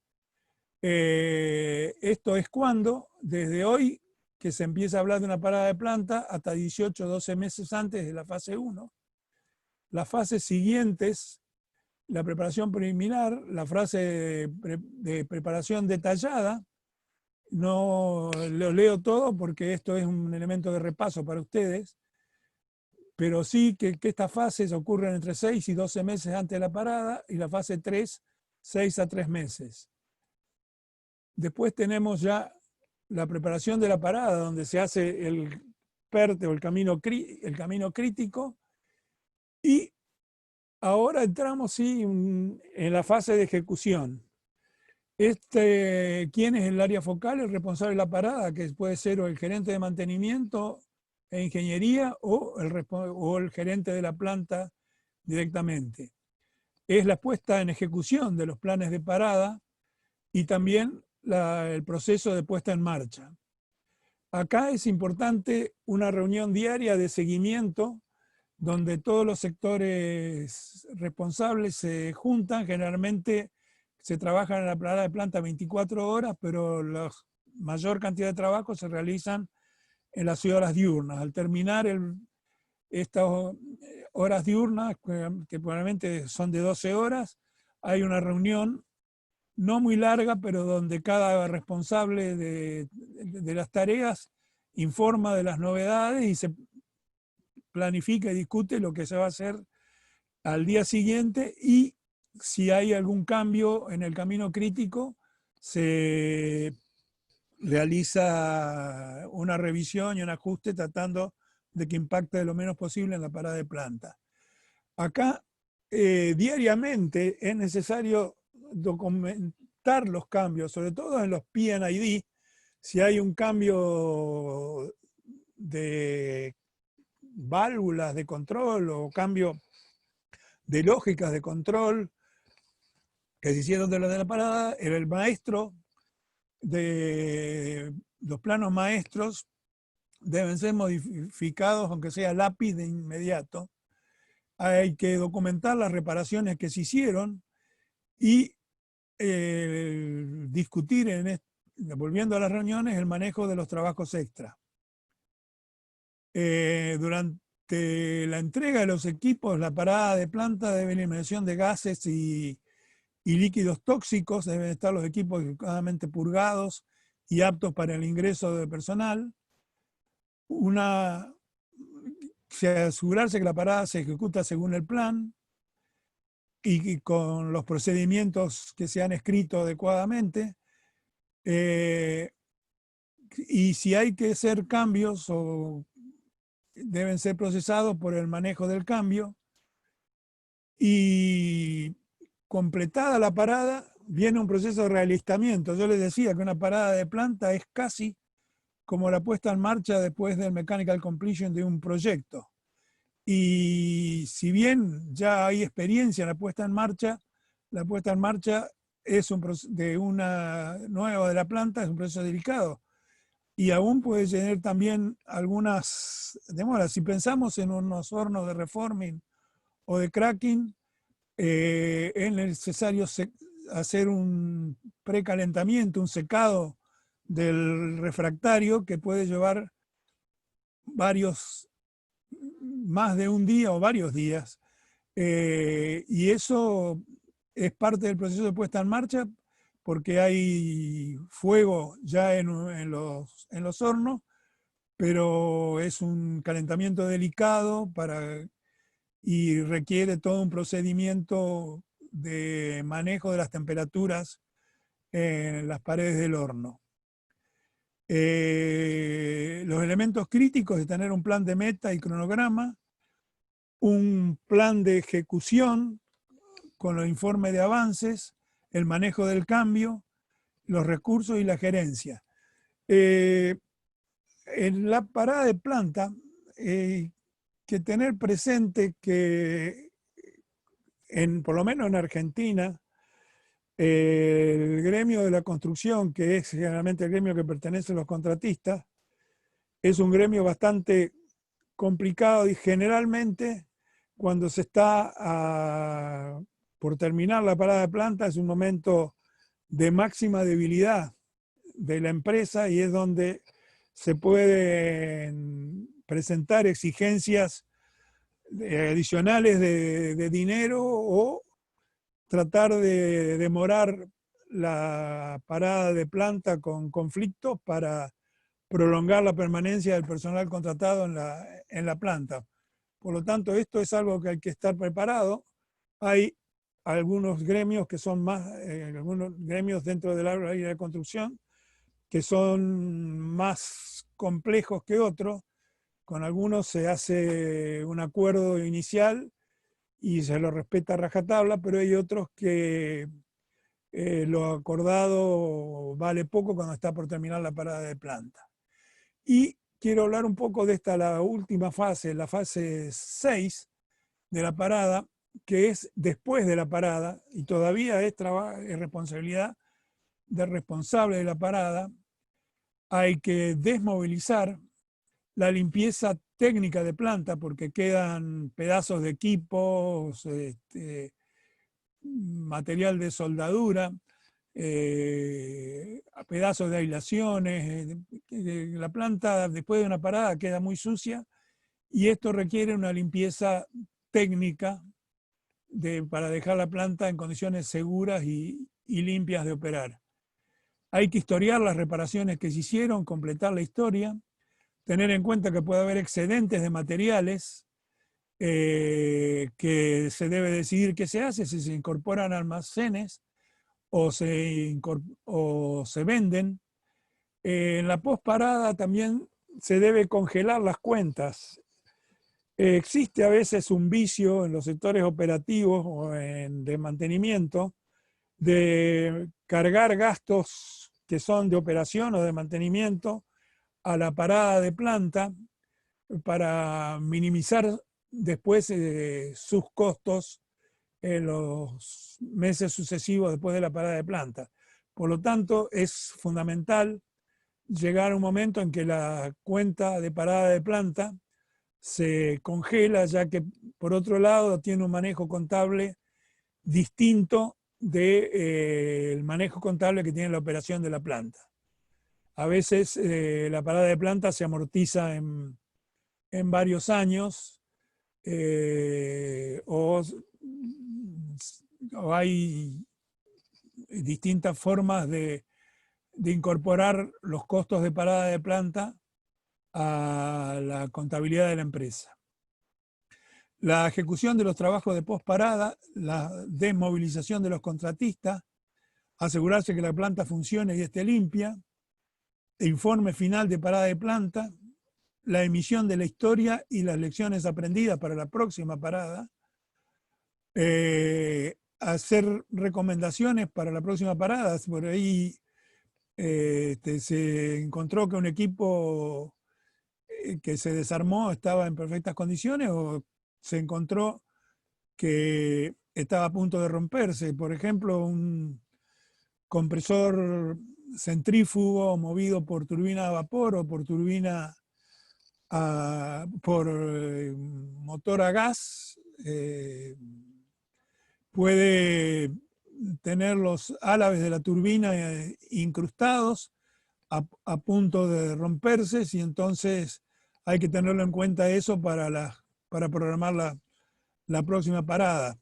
Speaker 1: Esto es cuando, desde hoy, que se empieza a hablar de una parada de planta, hasta 18 o 12 meses antes de la fase 1. Las fases siguientes, la preparación preliminar, la fase de preparación detallada, no lo leo todo porque esto es un elemento de repaso para ustedes, pero sí que estas fases ocurren entre 6 y 12 meses antes de la parada y la fase 3, 6 a 3 meses. Después tenemos ya la preparación de la parada, donde se hace el PERTE o el camino crítico, y ahora entramos sí, en la fase de ejecución. ¿Quién es el área focal? El responsable de la parada, que puede ser o el gerente de mantenimiento e ingeniería o el gerente de la planta directamente. Es la puesta en ejecución de los planes de parada y también el proceso de puesta en marcha. Acá es importante una reunión diaria de seguimiento donde todos los sectores responsables se juntan. Generalmente se trabaja en la parada de planta 24 horas, pero la mayor cantidad de trabajo se realizan en las horas diurnas. Al terminar estas horas diurnas, que probablemente son de 12 horas, hay una reunión no muy larga, pero donde cada responsable de las tareas informa de las novedades y se planifica y discute lo que se va a hacer al día siguiente, y si hay algún cambio en el camino crítico, se realiza una revisión y un ajuste tratando de que impacte lo menos posible en la parada de planta. Acá, diariamente es necesario documentar los cambios, sobre todo en los P&ID, si hay un cambio de válvulas de control o cambio de lógicas de control que se hicieron de la parada, el maestro de los planos maestros deben ser modificados, aunque sea lápiz de inmediato. Hay que documentar las reparaciones que se hicieron y discutir, volviendo a las reuniones, el manejo de los trabajos extra. Durante la entrega de los equipos, la parada de planta debe eliminación de gases y líquidos tóxicos, deben estar los equipos adecuadamente purgados y aptos para el ingreso de personal. Asegurarse que la parada se ejecuta según el plan y con los procedimientos que se han escrito adecuadamente. Y si hay que hacer cambios, deben ser procesados por el manejo del cambio. Y completada la parada, viene un proceso de realistamiento. Yo les decía que una parada de planta es casi como la puesta en marcha después del mechanical completion de un proyecto. Y si bien ya hay experiencia en la puesta en marcha es de una nueva de la planta, es un proceso delicado. Y aún puede tener también algunas demoras. Si pensamos en unos hornos de reforming o de cracking, es necesario hacer un precalentamiento, un secado del refractario que puede llevar más de un día o varios días. Y eso es parte del proceso de puesta en marcha porque hay fuego ya en los hornos, pero es un calentamiento delicado y requiere todo un procedimiento de manejo de las temperaturas en las paredes del horno. Los elementos críticos de tener un plan de meta y cronograma, un plan de ejecución con los informes de avances, el manejo del cambio, los recursos y la gerencia. En la parada de planta, que tener presente que, por lo menos en Argentina, el gremio de la construcción, que es generalmente el gremio que pertenece a los contratistas, es un gremio bastante complicado y generalmente cuando se está por terminar la parada de planta es un momento de máxima debilidad de la empresa y es donde se pueden presentar exigencias adicionales de dinero o tratar de demorar la parada de planta con conflictos para prolongar la permanencia del personal contratado en la planta. Por lo tanto, esto es algo que hay que estar preparado. Hay algunos gremios que son más, algunos gremios dentro del área de construcción que son más complejos que otros. Con algunos se hace un acuerdo inicial y se lo respeta a rajatabla, pero hay otros que lo acordado vale poco cuando está por terminar la parada de planta. Y quiero hablar un poco de la última fase, la fase 6 de la parada, que es después de la parada, y todavía es responsabilidad del responsable de la parada. Hay que desmovilizar la limpieza técnica de planta, porque quedan pedazos de equipos, material de soldadura, pedazos de aislaciones. La planta después de una parada queda muy sucia y esto requiere una limpieza técnica para dejar la planta en condiciones seguras y limpias de operar. Hay que historiar las reparaciones que se hicieron, completar la historia, tener en cuenta que puede haber excedentes de materiales que se debe decidir qué se hace, si se incorporan almacenes o se venden. En la posparada también se debe congelar las cuentas. Existe a veces un vicio en los sectores operativos o de mantenimiento de cargar gastos que son de operación o de mantenimiento a la parada de planta para minimizar después sus costos en los meses sucesivos después de la parada de planta. Por lo tanto, es fundamental llegar a un momento en que la cuenta de parada de planta se congela, ya que por otro lado tiene un manejo contable distinto del manejo contable que tiene la operación de la planta. A veces la parada de planta se amortiza en varios años o hay distintas formas de incorporar los costos de parada de planta a la contabilidad de la empresa. La ejecución de los trabajos de posparada, la desmovilización de los contratistas, asegurarse que la planta funcione y esté limpia, informe final de parada de planta, la emisión de la historia y las lecciones aprendidas para la próxima parada, hacer recomendaciones para la próxima parada. Por ahí se encontró que un equipo que se desarmó estaba en perfectas condiciones o se encontró que estaba a punto de romperse. Por ejemplo, un compresor centrífugo movido por turbina a vapor o por turbina por motor a gas puede tener los álabes de la turbina incrustados a punto de romperse, y entonces hay que tenerlo en cuenta eso para programar la próxima parada.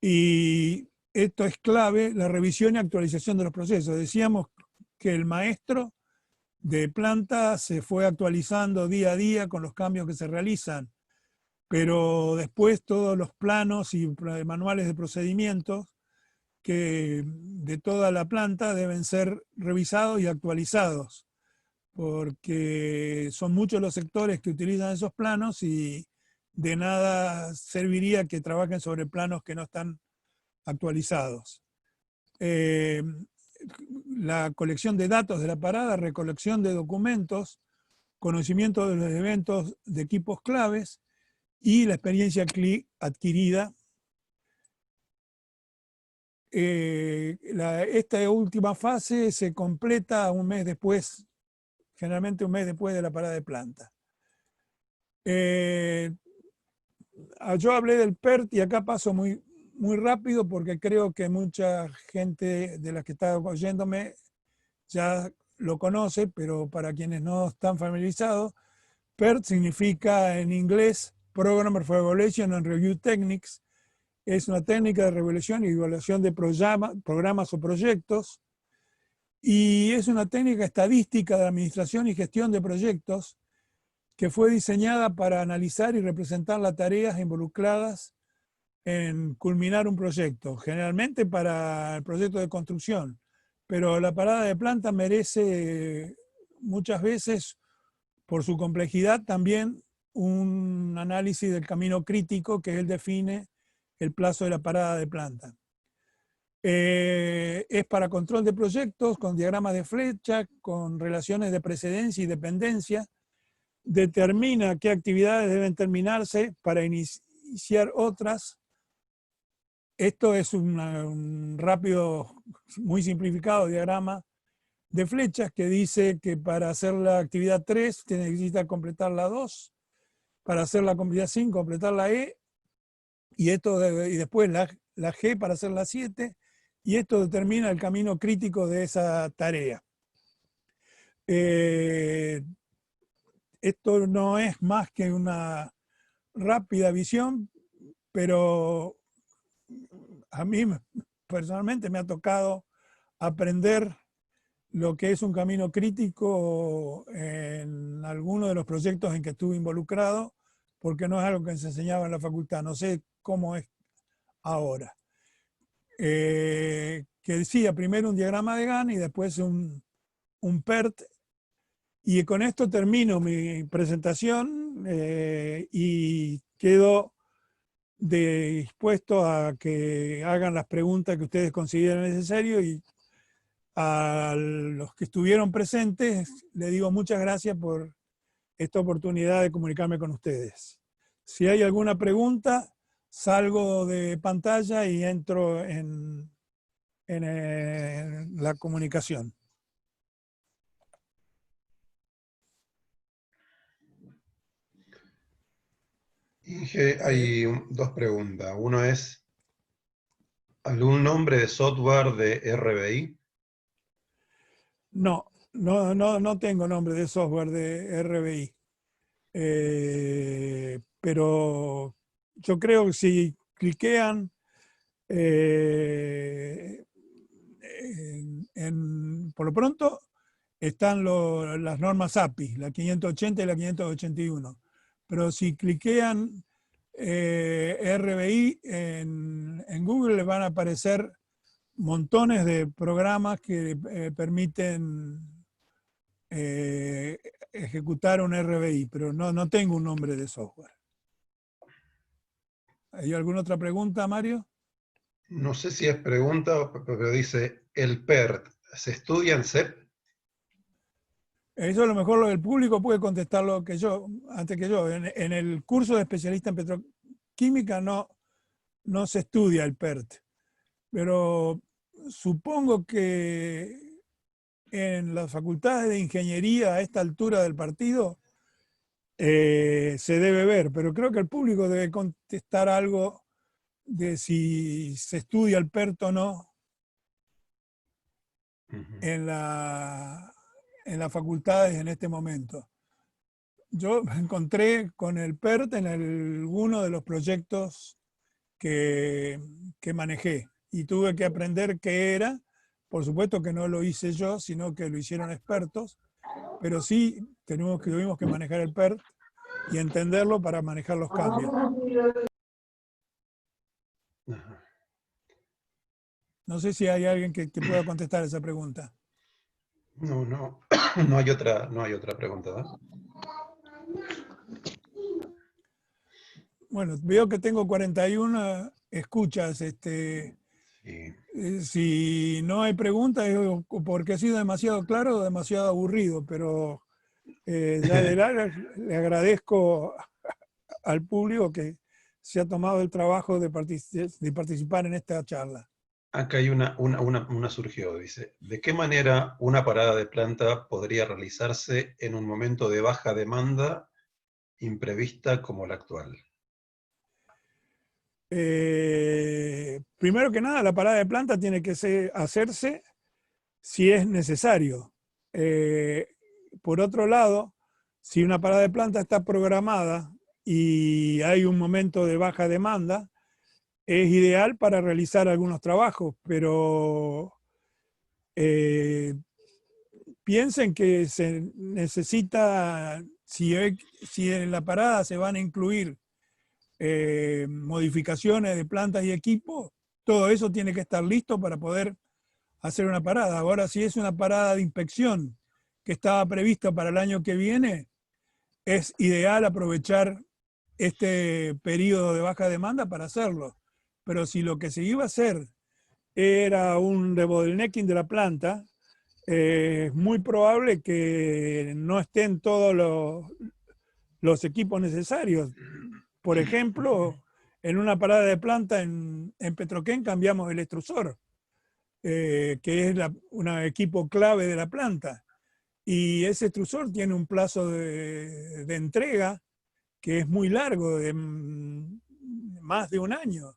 Speaker 1: Y esto es clave, la revisión y actualización de los procesos. Decíamos que el maestro de planta se fue actualizando día a día con los cambios que se realizan pero después todos los planos y manuales de procedimientos de toda la planta deben ser revisados y actualizados, porque son muchos los sectores que utilizan esos planos y de nada serviría que trabajen sobre planos que no están actualizados. La colección de datos de la parada, recolección de documentos, conocimiento de los eventos de equipos claves y la experiencia adquirida. Esta última fase se completa un mes después, generalmente un mes después de la parada de planta. Yo hablé del PERT y acá paso muy rápido porque creo que mucha gente de las que está oyéndome ya lo conoce, pero para quienes no están familiarizados, PERT significa en inglés Programmer for Evaluation and Review Techniques. Es una técnica de revelación y evaluación de programas o proyectos, y es una técnica estadística de administración y gestión de proyectos que fue diseñada para analizar y representar las tareas involucradas en culminar un proyecto, generalmente para el proyecto de construcción, pero la parada de planta merece muchas veces, por su complejidad, también un análisis del camino crítico que él define el plazo de la parada de planta. Es para control de proyectos, con diagramas de flecha, con relaciones de precedencia y dependencia. Determina qué actividades deben terminarse para iniciar otras. Esto es un rápido, muy simplificado diagrama de flechas que dice que para hacer la actividad 3 se necesita completar la 2, para hacer la actividad 5 completar la E, y después la G para hacer la 7, y esto determina el camino crítico de esa tarea. Esto no es más que una rápida visión, pero a mí personalmente me ha tocado aprender lo que es un camino crítico en algunos de los proyectos en que estuve involucrado, porque no es algo que se enseñaba en la facultad, no sé cómo es ahora. Que decía primero un diagrama de Gantt y después un PERT, y con esto termino mi presentación y quedo dispuesto a que hagan las preguntas que ustedes consideren necesario, y a los que estuvieron presentes les digo muchas gracias por esta oportunidad de comunicarme con ustedes. Si hay alguna pregunta, salgo de pantalla y entro en la comunicación.
Speaker 2: Inge, hay dos preguntas. Uno es, ¿algún nombre de software de RBI?
Speaker 1: No tengo nombre de software de RBI. Pero yo creo que si cliquean por lo pronto están las normas API, la 580 y la 581. Pero si cliquean RBI en Google, les van a aparecer montones de programas que permiten ejecutar un RBI, pero no tengo un nombre de software. ¿Hay alguna otra pregunta, Mario?
Speaker 2: No sé si es pregunta, pero dice, ¿el PERT se estudia en CEP?
Speaker 1: Eso a lo mejor el público puede contestarlo antes que yo. En el curso de especialista en petroquímica no se estudia el PERT, pero supongo que en las facultades de ingeniería a esta altura del partido se debe ver, pero creo que el público debe contestar algo de si se estudia el PERT o no en las facultades en este momento. Yo me encontré con el PERT en alguno de los proyectos que manejé y tuve que aprender qué era. Por supuesto que no lo hice yo, sino que lo hicieron expertos, pero sí tuvimos que manejar el PERT y entenderlo para manejar los cambios.
Speaker 2: Ajá.
Speaker 1: No sé si hay alguien que pueda contestar esa pregunta.
Speaker 2: No, no hay otra pregunta, ¿no?
Speaker 1: Bueno, veo que tengo 41 escuchas.
Speaker 2: Sí.
Speaker 1: Si no hay preguntas es porque ha sido demasiado claro o demasiado aburrido, pero ya le agradezco al público que se ha tomado el trabajo de participar en esta charla.
Speaker 2: Acá hay una surgió, dice, ¿de qué manera una parada de planta podría realizarse en un momento de baja demanda imprevista como la actual?
Speaker 1: Primero que nada, la parada de planta tiene que hacerse si es necesario. Por otro lado, si una parada de planta está programada y hay un momento de baja demanda, es ideal para realizar algunos trabajos, pero piensen que se necesita, si en la parada se van a incluir modificaciones de plantas y equipos, todo eso tiene que estar listo para poder hacer una parada. Ahora, si es una parada de inspección que estaba prevista para el año que viene, es ideal aprovechar este periodo de baja demanda para hacerlo. Pero si lo que se iba a hacer era un rebodelnecking de la planta, es muy probable que no estén todos los equipos necesarios. Por ejemplo, en una parada de planta en Petroquén cambiamos el extrusor, que es un equipo clave de la planta. Y ese extrusor tiene un plazo de entrega que es muy largo, de más de un año.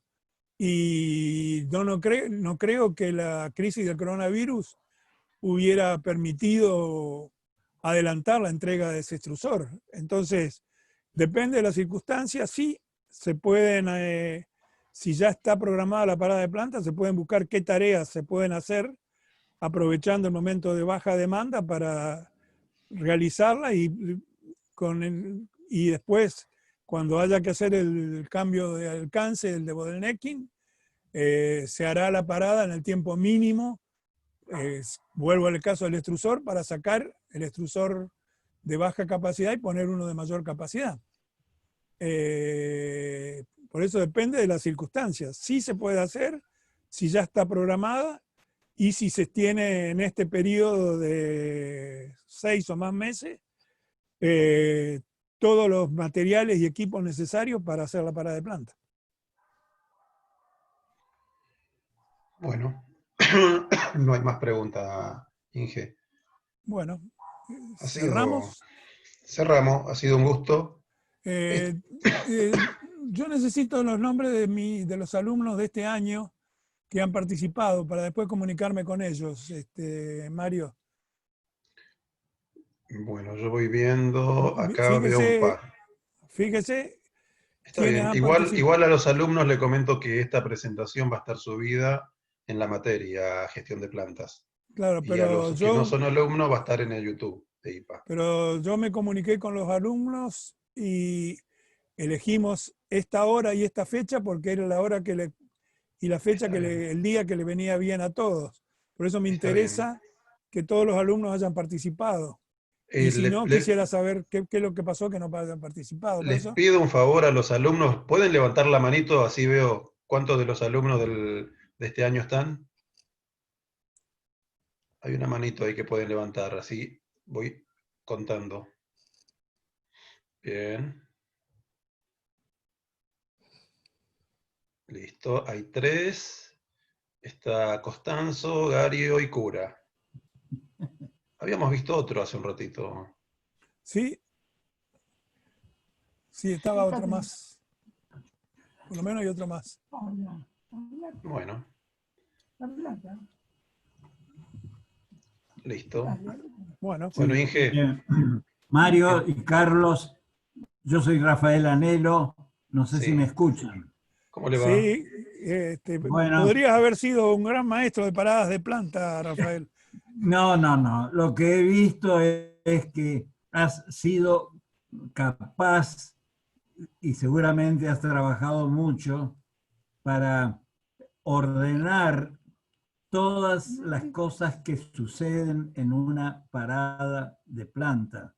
Speaker 1: Y no creo que la crisis del coronavirus hubiera permitido adelantar la entrega de ese extrusor. Entonces, depende de las circunstancias, sí, se pueden, si ya está programada la parada de planta, se pueden buscar qué tareas se pueden hacer aprovechando el momento de baja demanda para realizarla y después, cuando haya que hacer el cambio de alcance, el de bottlenecking, se hará la parada en el tiempo mínimo. Vuelvo al caso del extrusor, para sacar el extrusor de baja capacidad y poner uno de mayor capacidad. Por eso depende de las circunstancias. Sí se puede hacer, si ya está programada y si se tiene en este periodo de 6 o más meses todos los materiales y equipos necesarios para hacer la parada de planta.
Speaker 2: Bueno, no hay más preguntas, Inge.
Speaker 1: Bueno, cerramos.
Speaker 2: Cerramos, ha sido un gusto.
Speaker 1: Yo necesito los nombres de los alumnos de este año que han participado para después comunicarme con ellos, Mario.
Speaker 2: Bueno, yo voy viendo, acá
Speaker 1: Fíjese,
Speaker 2: veo un par.
Speaker 1: Fíjese.
Speaker 2: Está bien, igual a los alumnos le comento que esta presentación va a estar subida en la materia gestión de plantas.
Speaker 1: Claro,
Speaker 2: Y a los que no son alumnos va a estar en el YouTube de IPA.
Speaker 1: Pero yo me comuniqué con los alumnos y elegimos esta hora y esta fecha porque era la hora y la fecha el día que le venía bien a todos. Por eso me interesa que todos los alumnos hayan participado. Y si no, quisiera saber qué es lo que pasó que no hayan participado.
Speaker 2: Les pido un favor a los alumnos, ¿pueden levantar la manito? Así veo cuántos de los alumnos de este año están. Hay una manito ahí que pueden levantar, así voy contando. Bien. Listo, hay 3. Está Costanzo, Gario y Cura. Habíamos visto otro hace un ratito.
Speaker 1: Sí. Sí, estaba otro más. Por lo menos hay otro más.
Speaker 2: Bueno. Listo.
Speaker 1: Bueno,
Speaker 2: Inge.
Speaker 4: Mario y Carlos, yo soy Rafael Anelo, no sé si me escuchan.
Speaker 2: ¿Cómo le va?
Speaker 1: Sí, podrías haber sido un gran maestro de paradas de planta, Rafael.
Speaker 4: No. Lo que he visto es que has sido capaz y seguramente has trabajado mucho para ordenar todas las cosas que suceden en una parada de planta,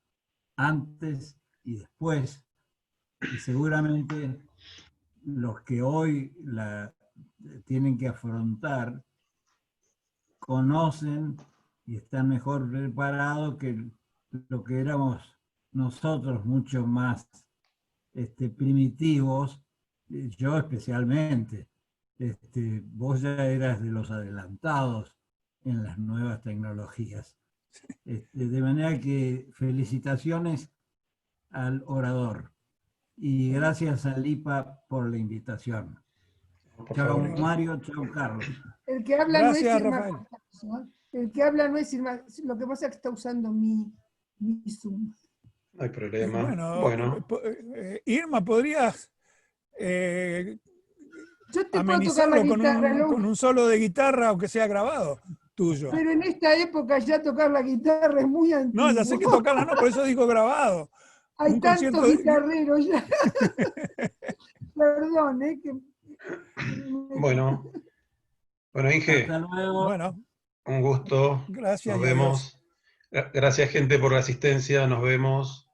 Speaker 4: antes y después, y seguramente los que hoy la tienen que afrontar conocen y están mejor preparados que lo que éramos nosotros, mucho más primitivos, yo especialmente. Vos ya eras de los adelantados en las nuevas tecnologías. De manera que felicitaciones al orador y gracias a Lipa por la invitación.
Speaker 2: Por
Speaker 4: Chao
Speaker 2: favor.
Speaker 4: Mario, chao Carlos.
Speaker 5: El que habla no es
Speaker 1: Gracias,
Speaker 5: Irma
Speaker 1: Rafael.
Speaker 5: Cortázar, ¿eh? El que habla no es Irma, lo que pasa es que está usando mi Zoom.
Speaker 2: No hay problema.
Speaker 1: Bueno,
Speaker 2: Bueno,
Speaker 1: Irma, ¿podrías
Speaker 5: Yo te puedo tocar la
Speaker 1: amenizarlo
Speaker 5: guitarra,
Speaker 1: con un solo de guitarra, aunque sea grabado tuyo?
Speaker 5: pero en esta época ya tocar la guitarra es muy antiguo.
Speaker 1: No, ya sé que tocarla no, por eso digo grabado.
Speaker 5: Hay
Speaker 1: un
Speaker 5: tantos
Speaker 1: concierto de-
Speaker 5: guitarreros ya. Perdón,
Speaker 2: bueno. Bueno, Inge,
Speaker 4: Hasta luego.
Speaker 1: Bueno,
Speaker 2: un gusto.
Speaker 1: gracias
Speaker 2: Nos
Speaker 1: y adiós.
Speaker 2: vemos. Gracias, gente, por la asistencia. Nos vemos.